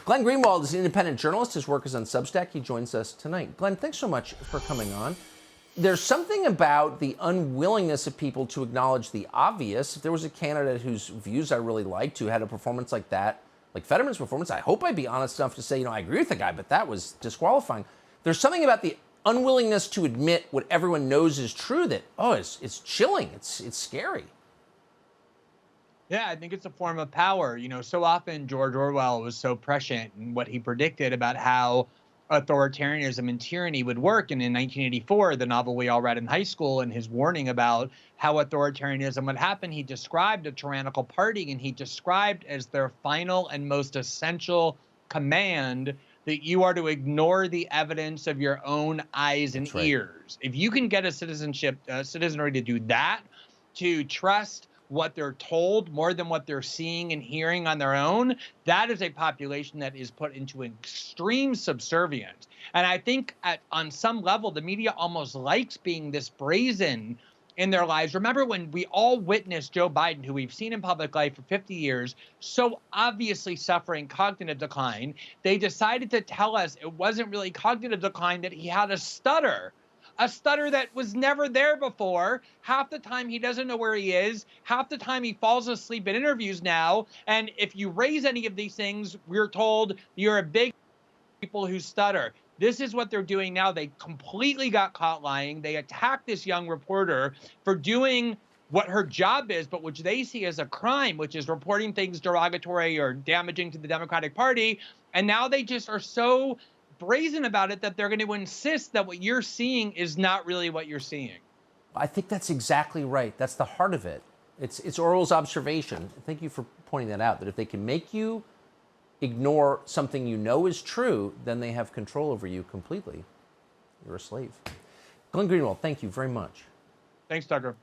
Glenn Greenwald is an independent journalist. His work is on Substack. He joins us tonight. Glenn, thanks so much for coming on. There's something about the unwillingness of people to acknowledge the obvious. If there was a candidate whose views I really liked who had a performance like that, like Fetterman's performance, I hope I'd be honest enough to say, I agree with the guy, but that was disqualifying. There's something about the unwillingness to admit what everyone knows is true that, it's chilling. It's scary. Yeah, I think it's a form of power. So often George Orwell was so prescient in what he predicted about how authoritarianism and tyranny would work. And in 1984, the novel we all read in high school, and his warning about how authoritarianism would happen, he described a tyrannical party, and he described as their final and most essential command that you are to ignore the evidence of your own eyes and ears. If you can get a citizenry to do that, to trust what they're told more than what they're seeing and hearing on their own, that is a population that is put into extreme subservience. And I think on some level, the media almost likes being this brazen in their lives. Remember when we all witnessed Joe Biden, who we've seen in public life for 50 years, so obviously suffering cognitive decline, they decided to tell us it wasn't really cognitive decline, that he had a stutter that was never there before. Half the time he doesn't know where he is. Half the time he falls asleep in interviews now. And if you raise any of these things, we're told you're a big people who stutter. This is what they're doing now. They completely got caught lying. They attacked this young reporter for doing what her job is, but which they see as a crime, which is reporting things derogatory or damaging to the Democratic Party. And now they just are so brazen about it that they're going to insist that what you're seeing is not really what you're seeing. I think that's exactly right. That's the heart of it. It's Orwell's observation. Thank you for pointing that out, that if they can make you ignore something you know is true, then they have control over you completely. You're a slave. Glenn Greenwald, thank you very much. Thanks, Tucker.